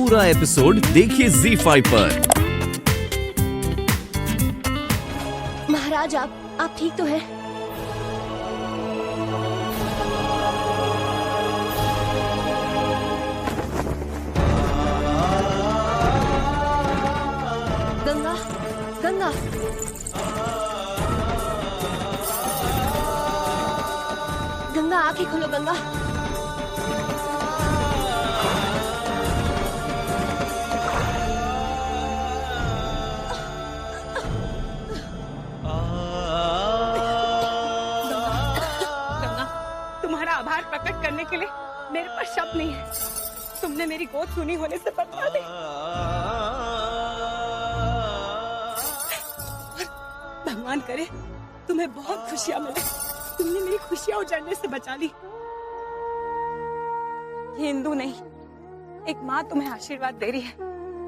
पूरा एपिसोड देखिए ZEE5 पर। महाराज आप ठीक तो हैं? गंगा गंगा गंगा आंखें खोलो गंगा। तुम्हारा आभार प्रकट करने के लिए मेरे पास शब्द नहीं है। तुमने मेरी गोद सुनी होने से बचा दी। भगवान करे तुम्हें बहुत खुशियां मिले। तुमने मेरी खुशियां उजड़ने से बचा ली। हिंदू नहीं, एक माँ तुम्हें आशीर्वाद दे रही है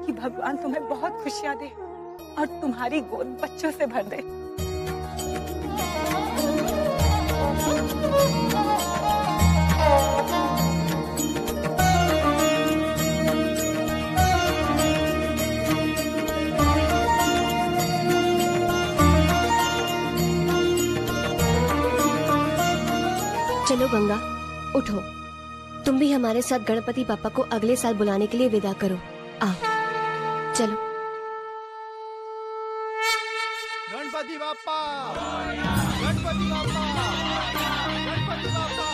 कि भगवान तुम्हें बहुत खुशियां दे और तुम्हारी गोद बच्चों से भर दे। चलो गंगा उठो, तुम भी हमारे साथ गणपति पापा को अगले साल बुलाने के लिए विदा करो। आओ चलो। गणपति बाप्पा, गणपति बाप्पा, गणपति बाप्पा,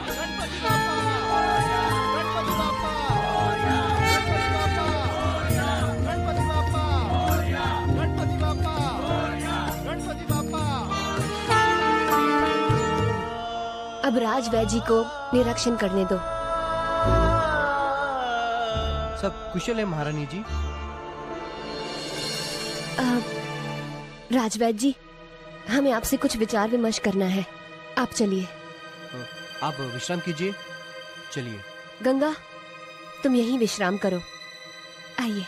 गणपति बाप्पा, गणपति बाप्पा, गणपति बाप्पा, गणपति बाप्पा, गणपति बाप्पा। अब राज वैद्य जी को निरीक्षण करने दो। सब कुशल है महारानी जी? राजवैद्य जी, हमें आपसे कुछ विचार विमर्श करना है। आप चलिए। आप विश्राम कीजिए, चलिए। गंगा तुम यहीं विश्राम करो। आइए।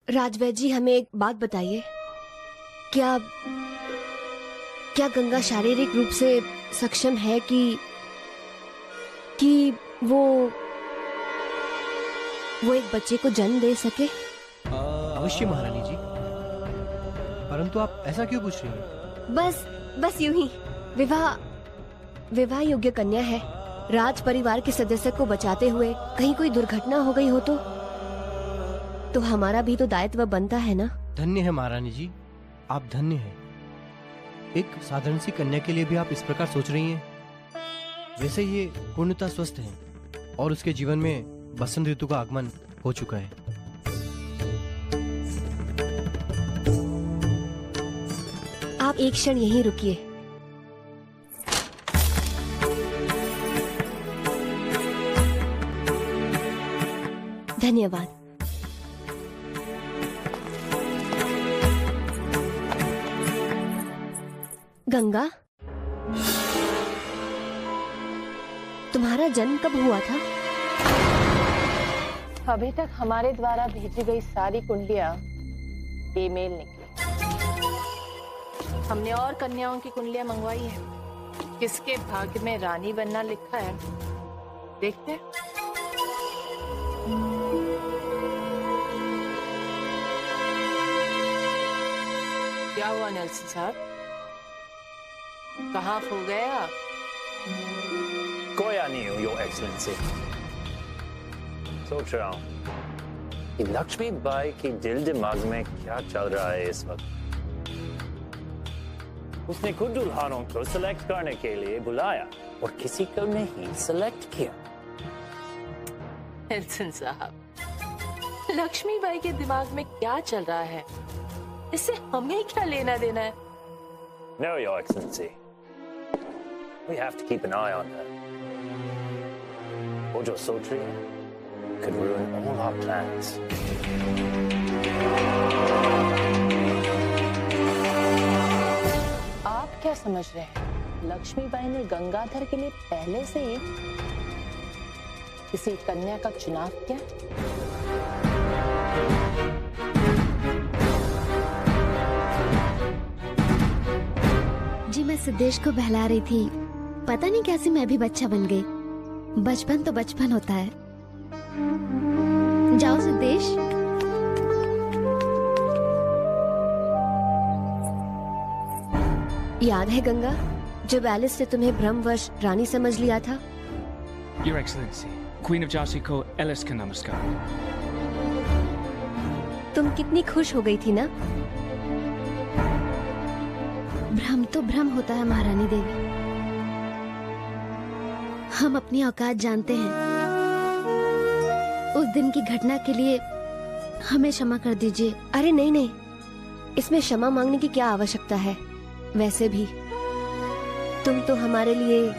राजवैद्य जी, हमें एक बात बताइए, क्या गंगा शारीरिक रूप से सक्षम है कि वो एक बच्चे को जन्म दे सके? अवश्य महारानी जी, परंतु आप ऐसा क्यों पूछ रही हैं? बस यूं ही। विवाह योग्य कन्या है। राज परिवार के सदस्य को बचाते हुए कहीं कोई दुर्घटना हो गई हो तो हमारा भी तो दायित्व बनता है ना। धन्य है महारानी जी, आप धन्य हैं। एक साधारण सी कन्या के लिए भी आप इस प्रकार सोच रही हैं। वैसे ये पूर्णतः स्वस्थ है और उसके जीवन में बसंत ऋतु का आगमन हो चुका है। आप एक क्षण यहीं रुकिए। धन्यवाद। गंगा, तुम्हारा जन्म कब हुआ था? अभी तक हमारे द्वारा भेजी गई सारी कुंडलियां फीमेल निकली। हमने और कन्याओं की कुंडलियां मंगवाई है। किसके भाग्य में रानी बनना लिखा है, देखते हैं। क्या हुआ नेल्सन साहब, कहाँ खो गए आप? कोया नहीं हूँ, योर एक्सलेंसी। सोच रहा हूँ कि लक्ष्मी बाई की दिल दिमाग में क्या चल रहा है इस वक्त। उसने खुद दुल्हनों को सिलेक्ट करने के लिए बुलाया और किसी को नहीं सिलेक्ट किया। नेल्सन साहब, लक्ष्मी बाई के दिमाग में क्या चल रहा है, इससे हमें क्या लेना देना है? No, your excellency. We have to keep an eye on her. वो जो सोच रही है could ruin all our plans. आप क्या समझ रहे हैं, लक्ष्मीबाई ने गंगाधर के लिए पहले से ही किसी कन्या का चुनाव किया? जी मैं सिद्धेश को बहला रही थी, पता नहीं कैसे मैं भी बच्चा बन गई। बचपन तो बचपन होता है। जाओ सिद्धेश। याद है गंगा, जब एलिस ने तुम्हें भ्रमवश रानी समझ लिया था? Your Excellency, Queen of Jhansi को एलिस का नमस्कार। तुम कितनी खुश हो गई थी ना? भ्रम तो भ्रम होता है महारानी देवी। हम अपनी औकात जानते हैं। उस दिन की घटना के लिए हमें क्षमा कर दीजिए। अरे नहीं नहीं, इसमें क्षमा मांगने की क्या आवश्यकता है? वैसे भी तुम तो हमारे लिए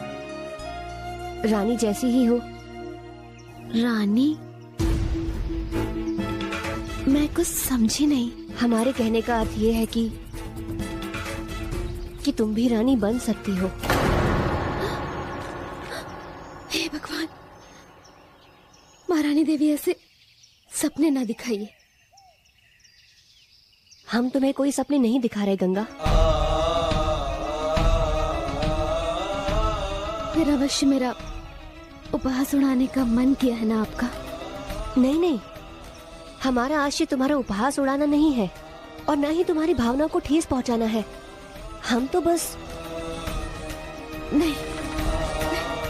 रानी जैसी ही हो। रानी? मैं कुछ समझी नहीं। हमारे कहने का अर्थ ये है कि तुम भी रानी बन सकती हो। हे भगवान, महारानी देवी ऐसे सपने ना दिखाइए। हम तुम्हें कोई सपने नहीं दिखा रहे गंगा। फिर अवश्य मेरा उपहास उड़ाने का मन किया है ना आपका? नहीं नहीं, हमारा आशय तुम्हारा उपहास उड़ाना नहीं है और न ही तुम्हारी भावना को ठेस पहुंचाना है। हम तो बस नहीं।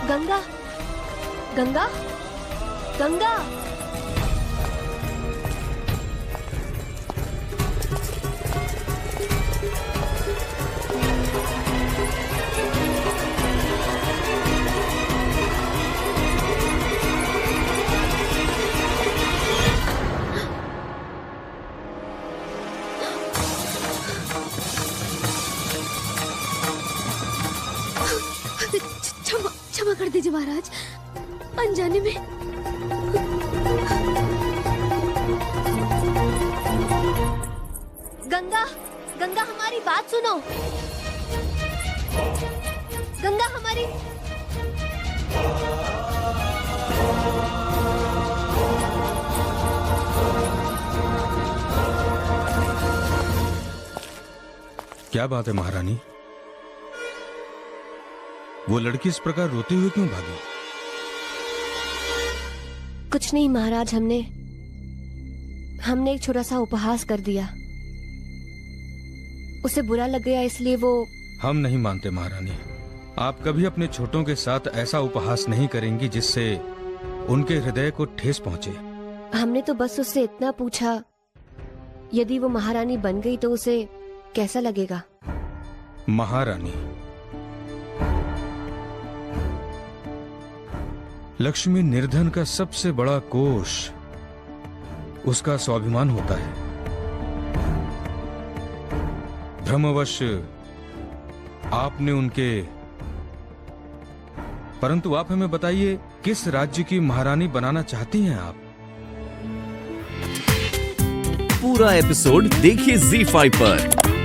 गंगा गंगा गंगा क्षमा कर दीजिए महाराज, अनजाने में। गंगा गंगा हमारी बात सुनो। गंगा हमारी क्या बात है महारानी? वो लड़की इस प्रकार रोते हुए क्यों भागी? कुछ नहीं महाराज, हमने एक छोटा सा उपहास कर दिया। उसे बुरा लग गया, इसलिए वो। हम नहीं मानते महारानी। आप कभी अपने छोटों के साथ ऐसा उपहास नहीं करेंगी जिससे उनके हृदय को ठेस पहुंचे। हमने तो बस उससे इतना पूछा, यदि वो महारानी बन गई तो उसे कैसा लगेगा? महारानी, लक्ष्मी निर्धन का सबसे बड़ा कोष उसका स्वाभिमान होता है। भ्रमवश आपने परंतु आप हमें बताइए, किस राज्य की महारानी बनाना चाहती हैं आप? पूरा एपिसोड देखिए ZEE5 पर।